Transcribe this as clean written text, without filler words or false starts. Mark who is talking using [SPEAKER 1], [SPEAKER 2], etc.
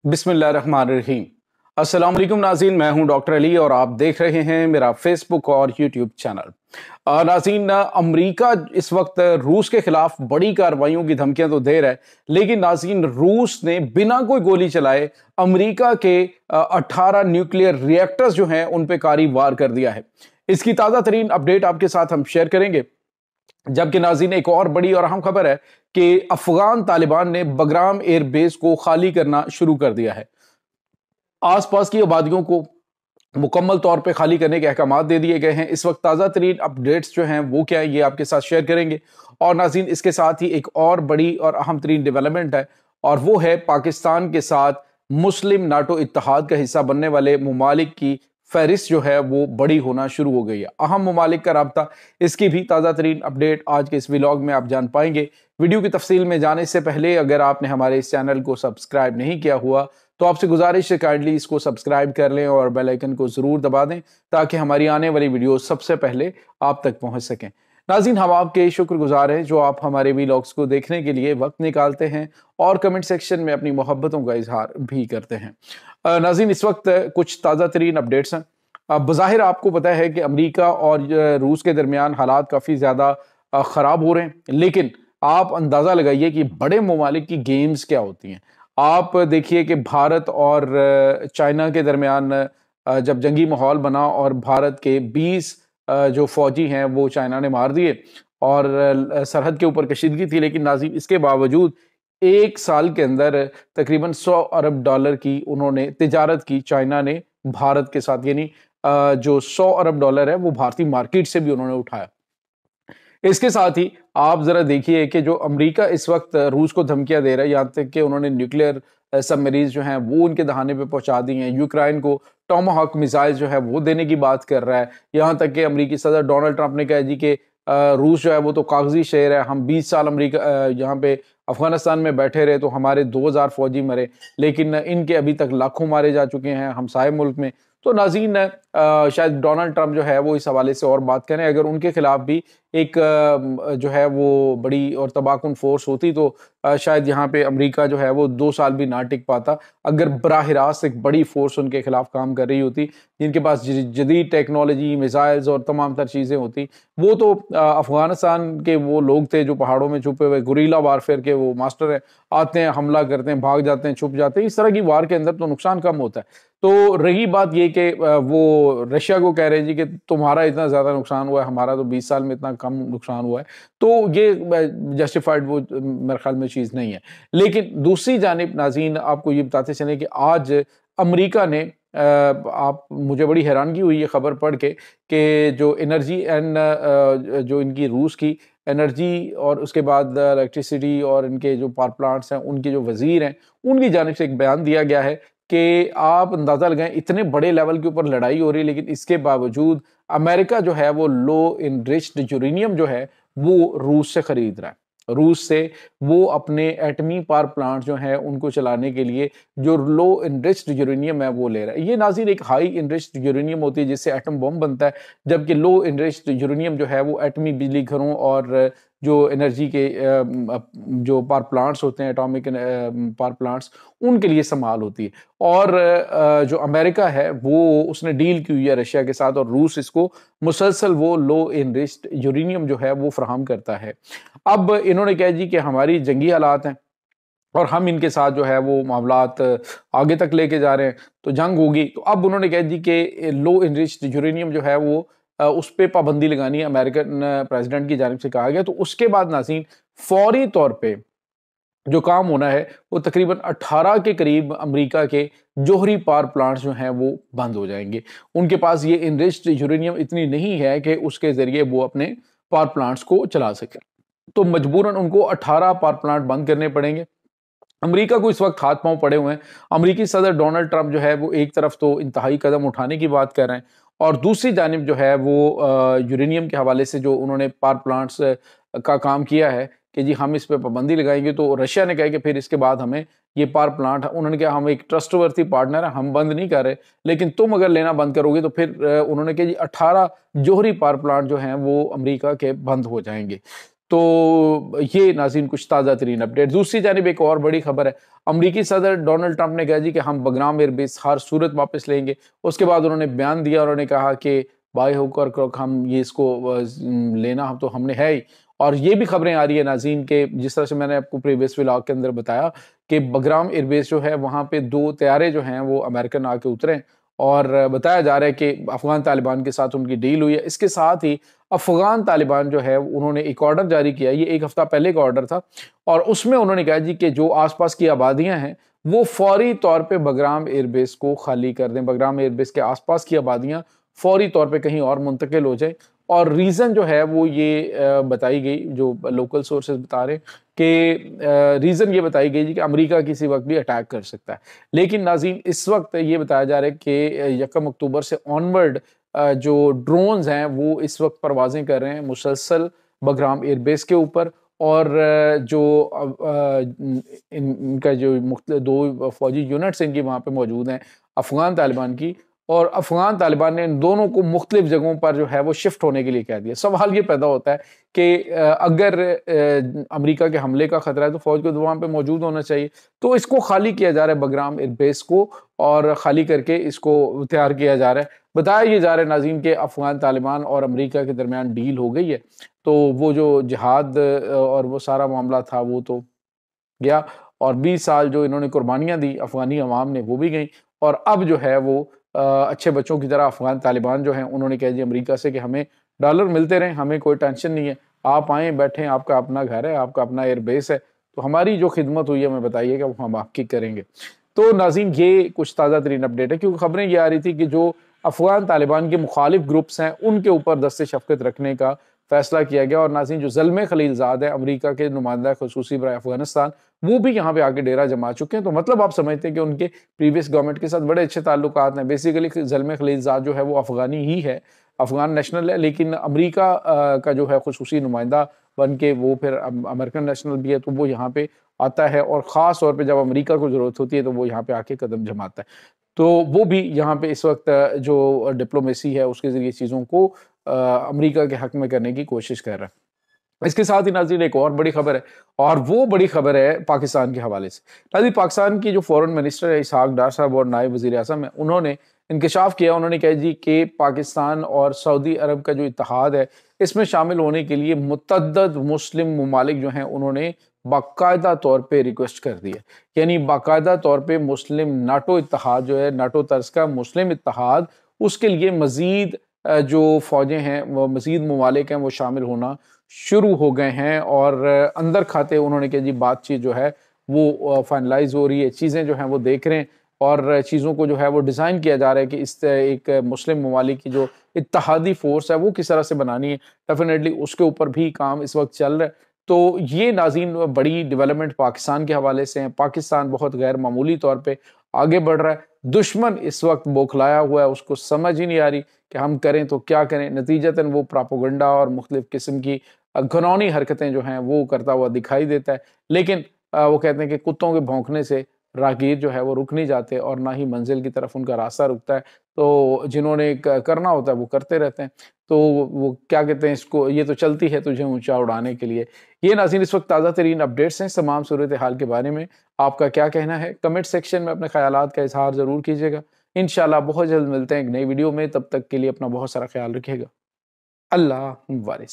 [SPEAKER 1] बिस्मिल्लाहिर्रहमानिर्रहीम। अस्सलाम वालेकुम नाज़रीन, मैं हूं डॉक्टर अली और आप देख रहे हैं मेरा फेसबुक और यूट्यूब चैनल। नाज़रीन, अमेरिका इस वक्त रूस के खिलाफ बड़ी कार्रवाइयों की धमकियां तो दे रहा है, लेकिन नाज़रीन रूस ने बिना कोई गोली चलाए अमेरिका के 18 न्यूक्लियर रिएक्टर्स जो हैं उन पे कारी वार कर दिया है। इसकी ताज़ा तरीन अपडेट आपके साथ हम शेयर करेंगे। जबकि नाज़रीन एक और बड़ी और अहम खबर है कि अफगान तालिबान ने बगराम एयरबेस को खाली करना शुरू कर दिया है। आसपास की आबादियों को मुकम्मल तौर पे खाली करने के अहकाम दे दिए गए हैं। इस वक्त ताज़ा तरीन अपडेट्स जो हैं वो क्या है ये आपके साथ शेयर करेंगे। और नाज़रीन इसके साथ ही एक और बड़ी और अहम तरीन डेवलपमेंट है और वो है पाकिस्तान के साथ मुस्लिम नाटो इत्तेहाद का हिस्सा बनने वाले ममालिक की फहरिस्त जो है वो बड़ी होना शुरू हो गई है। अहम ममालिक का राब्ता, इसकी भी ताज़ा तरीन अपडेट आज के इस व्लॉग में आप जान पाएंगे। वीडियो की तफसील में जाने से पहले अगर आपने हमारे इस चैनल को सब्सक्राइब नहीं किया हुआ तो आपसे गुजारिश है काइंडली इसको सब्सक्राइब कर लें और बेल आइकन को ज़रूर दबा दें ताकि हमारी आने वाली वीडियो सबसे पहले आप तक पहुंच सकें। नाज़रीन हम आपके शुक्रगुजार हैं जो आप हमारे व्लॉग्स को देखने के लिए वक्त निकालते हैं और कमेंट सेक्शन में अपनी मोहब्बतों का इजहार भी करते हैं। नाज़रीन इस वक्त कुछ ताज़ा तरीन अपडेट्स हैं। बज़ाहिर आपको पता है कि अमेरिका और रूस के दरमियान हालात काफ़ी ज़्यादा ख़राब हो रहे हैं, लेकिन आप अंदाज़ा लगाइए कि बड़े ममालिक की गेम्स क्या होती हैं। आप देखिए कि भारत और चाइना के दरमियान जब जंगी माहौल बना और भारत के 20 जो फौजी हैं वो चाइना ने मार दिए और सरहद के ऊपर कशीदगी थी, लेकिन नाज़रीन इसके बावजूद एक साल के अंदर तकरीबन 100 अरब डॉलर की उन्होंने तिजारत की चाइना ने भारत के साथ, यानी जो 100 अरब डॉलर है वो भारतीय मार्केट से भी उन्होंने उठाया। इसके साथ ही आप जरा देखिए कि जो अमेरिका इस वक्त रूस को धमकियां दे रहा है, यहाँ तक कि उन्होंने न्यूक्लियर सबमरीज जो हैं वो उनके दहाने पे पहुंचा दी हैं। यूक्रेन को टॉमाहॉक मिसाइल जो है वो देने की बात कर रहा है। यहाँ तक कि अमेरिकी सदर डोनाल्ड ट्रंप ने कहा जी कि रूस जो है वो तो कागजी शेर है, हम 20 साल अमेरिका यहाँ पे अफगानिस्तान में बैठे रहे तो हमारे 2000 फौजी मरे, लेकिन इनके अभी तक लाखों मारे जा चुके हैं हमसाये मुल्क में। तो नाज़रीन शायद डोनाल्ड ट्रंप जो है वो इस हवाले से और बात करें, अगर उनके खिलाफ भी एक जो है वो बड़ी और तबाहकुन फोर्स होती तो शायद यहाँ पे अमेरिका जो है वो 2 साल भी ना टिक पाता। अगर बराह रास्त एक बड़ी फोर्स उनके खिलाफ काम कर रही होती जिनके पास जदीद टेक्नोलॉजी, मिसाइल्स और तमाम तर चीज़ें होती, वो तो अफगानिस्तान के वो लोग थे जो पहाड़ों में छुपे हुए गुरीला वारफेयर के वो मास्टर हैं, आते हैं, हमला करते हैं, भाग जाते हैं, छुप जाते हैं। इस तरह की वार के अंदर तो नुकसान कम होता है। तो रही बात ये कि वो रशिया को कह रहे हैं जी कि तुम्हारा इतना ज़्यादा नुकसान हुआ है, हमारा तो 20 साल में इतना कम नुकसान हुआ है, तो ये जस्टिफाइड वो मेरे ख्याल में चीज़ नहीं है। लेकिन दूसरी जानिब नाज़रीन आपको ये बताते चलें कि आज अमेरिका ने आप मुझे बड़ी हैरानगी हुई ये खबर पढ़ के कि जो एनर्जी एंड जो इनकी रूस की एनर्जी और उसके बाद इलेक्ट्रिसिटी और इनके जो पावर प्लांट्स हैं उनके जो वजीर हैं उनकी जानिब से एक बयान दिया गया है कि आप अंदाज़ा लगाएं इतने बड़े लेवल के ऊपर लड़ाई हो रही है, लेकिन इसके बावजूद अमेरिका जो है वो लो इनरिच्ड यूरेनियम जो है वो रूस से खरीद रहा है। रूस से वो अपने एटमी पावर प्लांट जो हैं उनको चलाने के लिए जो लो इनरिच्ड यूरेनियम है वो ले रहा है। ये नाज़रीन एक हाई इनरिच्ड यूरेनियम होती है जिससे एटम बम बनता है, जबकि लो इनरिच्ड यूरेनियम जो है वो एटमी बिजली घरों और जो एनर्जी के जो पावर प्लांट्स होते हैं, एटॉमिक पावर प्लांट्स, उनके लिए इस्तेमाल होती है। और जो अमेरिका है वो उसने डील की हुई है रशिया के साथ और रूस इसको मुसलसल वो लो इनरिच्ड यूरेनियम जो है वो फराहम करता है। अब इन्होंने कहा जी कि हमारी जंगी हालात हैं और हम इनके साथ जो है वो मामलात आगे तक लेके जा रहे हैं तो जंग होगी। तो अब उन्होंने कहा जी कि लो इनरिच्ड यूरेनियम जो है वो उस पर पाबंदी लगानी है, अमेरिकन प्रेसिडेंट की जानिब से कहा गया। तो उसके बाद नाज़रीन फौरी तौर पे जो काम होना है वो तकरीबन 18 के करीब अमेरिका के जोहरी पावर प्लांट्स जो हैं वो बंद हो जाएंगे। उनके पास ये इनरिच्ड यूरेनियम इतनी नहीं है कि उसके ज़रिए वो अपने पावर प्लांट्स को चला सके, तो मजबूरन उनको 18 पावर प्लांट बंद करने पड़ेंगे। अमेरिका को इस वक्त हाथ पांव पड़े हुए हैं। अमेरिकी सदर डोनाल्ड ट्रंप जो है वो एक तरफ तो इंतहाई कदम उठाने की बात कर रहे हैं और दूसरी जानिब जो है वो यूरेनियम के हवाले से जो उन्होंने पावर प्लांट्स का काम किया है कि जी हम इस पर पाबंदी लगाएंगे, तो रशिया ने कहा कि फिर इसके बाद हमें ये पावर प्लांट, उन्होंने कहा हम एक ट्रस्टवर्थी पार्टनर है, हम बंद नहीं कर रहे, लेकिन तुम अगर लेना बंद करोगे तो फिर उन्होंने कहा जी 18 जोहरी पावर प्लांट जो हैं वो अमेरिका के बंद हो जाएंगे। تو یہ ناظرین کچھ تازہ ترین اپڈیٹ۔ دوسری جانب ایک اور بڑی خبر ہے، امریکی صدر ڈونلڈ ٹرمپ نے کہا جی کہ ہم بگرام ایئر بیس ہر صورت واپس لیں گے۔ اس کے بعد انہوں نے بیان دیا، انہوں نے کہا کہ بائی ہوک اور کروک ہم یہ اس کو لینا تو ہم نے ہے ہی۔ اور یہ بھی خبریں آ رہی ہیں ناظرین کہ جس طرح سے میں نے آپ کو پریویس ولاگ کے اندر بتایا کہ بگرام ایئر بیس جو ہے وہاں پہ 2 طیارے جو ہیں وہ امریکن آ کے اترے، اور بتایا جا رہا ہے کہ افغان طالبان کے ساتھ ان کی ڈیل ہوئی ہے۔ اس کے ساتھ ہی افغان طالبان جو ہے انہوں نے ایک آرڈر جاری کیا، یہ 1 ہفتہ پہلے کا آرڈر تھا، اور اس میں انہوں نے کہا جی کہ جو آس پاس کی آبادیاں ہیں وہ فوری طور پہ بگرام ایئر بیس کو خالی کر دیں، بگرام ایئر بیس کے آس پاس کی آبادیاں فوری طور پہ کہیں اور منتقل ہو جائیں۔ اور ریزن جو ہے وہ یہ بتائی گئی، جو لوکل سورسز بتا رہے ہیں کہ ریزن یہ بتائی گئی کہ امریکہ کسی وقت بھی اٹیک کر سکتا ہے۔ لیکن ناظرین اس وقت یہ بتایا جا رہا ہے کہ 1 اکتوبر سے آنورڈ جو ڈرونز ہیں وہ اس وقت پروازیں کر رہے ہیں مسلسل بگرام ایئر بیس کے اوپر، اور جو ان کا جو 2 فوجی یونٹس ان کی وہاں پہ موجود ہیں افغان طالبان کی، اور افغان طالبان نے ان دونوں کو مختلف جگہوں پر جو ہے وہ شفٹ ہونے کے لیے کہہ دیا۔ سوال یہ پیدا ہوتا ہے کہ اگر امریکہ کے حملے کا خطرہ ہے تو فوج کو وہاں پہ موجود ہونا چاہیے، تو اس کو خالی کیا جا رہا ہے بگرام ایئر بیس کو، اور خالی کر کے اس کو تیار کیا جا رہا ہے۔ بتایا یہ جا رہا ہے ناظرین کہ افغان طالبان اور امریکہ کے درمیان ڈیل ہو گئی ہے، تو وہ جو جہاد اور وہ سارا معاملہ تھا وہ تو گیا، اور 20 سال جو انہوں نے قربانیاں دی افغانی عوام نے وہ بھی گئیں، اور اب جو ہے وہ اچھے بچوں کی طرح افغان طالبان جو ہیں انہوں نے کہا جی امریکہ سے کہ ہمیں ڈالر ملتے رہیں، ہمیں کوئی ٹینشن نہیں ہے، آپ آئیں بیٹھیں، آپ کا اپنا گھر ہے، آپ کا اپنا ایئر بیس ہے، تو ہماری جو خدمت ہوئی ہے ہمیں بتائیے گا، وہ ہم آپ کی کریں گے۔ تو ناظرین یہ کچھ تازہ ترین اپڈیٹ ہے، کیونکہ خبریں یہ آ رہی تھی کہ جو افغان طالبان کے مخالف گروپس ہیں ان کے اوپر دست شفقت رکھنے کا فیصلہ کیا گیا، اور ناظرین جو زلمے خلیل زاد ہے امریکہ کے نمائندہ خصوصی برائے افغانستان، وہ بھی یہاں پہ آ کے ڈیرہ جما چکے ہیں۔ تو مطلب آپ سمجھتے ہیں کہ ان کے پریویس گورنمنٹ کے ساتھ بڑے اچھے تعلقات ہیں۔ بیسیکلی زلمے خلیل زاد جو ہے وہ افغانی ہی ہے، افغان نیشنل ہے، لیکن امریکہ کا جو ہے خصوصی نمائندہ بن کے وہ پھر امریکن نیشنل بھی ہے، تو وہ یہاں پہ آتا ہے، اور خاص طور پہ جب امریکہ کو ضرورت ہوتی ہے تو وہ یہاں پہ آ کے قدم جماتا ہے۔ تو وہ بھی یہاں پہ اس وقت جو ڈپلومیسی ہے اس کے ذریعے چیزوں کو امریکہ کے حق میں کرنے کی کوشش کر رہا ہے۔ اس کے ساتھ ہی ناظرین ایک اور بڑی خبر ہے، اور وہ بڑی خبر ہے پاکستان کے حوالے سے۔ ناظرین پاکستان کی جو فورن منسٹر ہے اسحاق ڈار صاحب اور نائب وزیر اعظم ہیں، انہوں نے انکشاف کیا، انہوں نے کہا جی کہ پاکستان اور سعودی عرب کا جو اتحاد ہے اس میں شامل ہونے کے لیے متعدد مسلم ممالک جو ہیں انہوں نے باقاعدہ طور پہ ریکویسٹ کر دی ہے، یعنی باقاعدہ طور پہ مسلم ناٹو اتحاد جو ہے، ناٹو طرز کا مسلم اتحاد، اس کے لیے مزید جو فوجیں ہیں وہ مزید ممالک ہیں وہ شامل ہونا شروع ہو گئے ہیں، اور اندر کھاتے انہوں نے کہ جی بات چیت جو ہے وہ فائنلائز ہو رہی ہے، چیزیں جو ہیں وہ دیکھ رہے ہیں، اور چیزوں کو جو ہے وہ ڈیزائن کیا جا رہا ہے کہ اس ایک مسلم ممالک کی جو اتحادی فورس ہے وہ کس طرح سے بنانی ہے، ڈیفینیٹلی اس کے اوپر بھی کام اس وقت چل رہا ہے۔ تو یہ ناظرین بڑی ڈیولپمنٹ پاکستان کے حوالے سے ہیں، پاکستان بہت غیر معمولی طور پہ آگے بڑھ رہا ہے، دشمن اس وقت بوکھلایا ہوا ہے، اس کو سمجھ ہی نہیں آ رہی کہ ہم کریں تو کیا کریں، نتیجتاً وہ پراپوگنڈا اور مختلف قسم کی گھنونی حرکتیں جو ہیں وہ کرتا ہوا دکھائی دیتا ہے، لیکن وہ کہتے ہیں کہ کتوں کے بھونکنے سے راہگیر جو ہے وہ رک نہیں جاتے، اور نہ ہی منزل کی طرف ان کا راستہ رکتا ہے، تو جنہوں نے کرنا ہوتا ہے وہ کرتے رہتے ہیں۔ تو وہ کیا کہتے ہیں اس کو، یہ تو چلتی ہے تجھے اونچا اڑانے کے لیے۔ یہ ناظرین اس وقت تازہ ترین اپڈیٹس ہیں تمام صورتحال کے بارے میں، آپ کا کیا کہنا ہے؟ کمنٹ سیکشن میں اپنے خیالات کا اظہار ضرور کیجیے گا۔ انشاءاللہ بہت جلد ملتے ہیں ایک نئی ویڈیو میں، تب تک کے لیے اپنا بہت سارا خیال رکھیے گا۔ اللہ وارث۔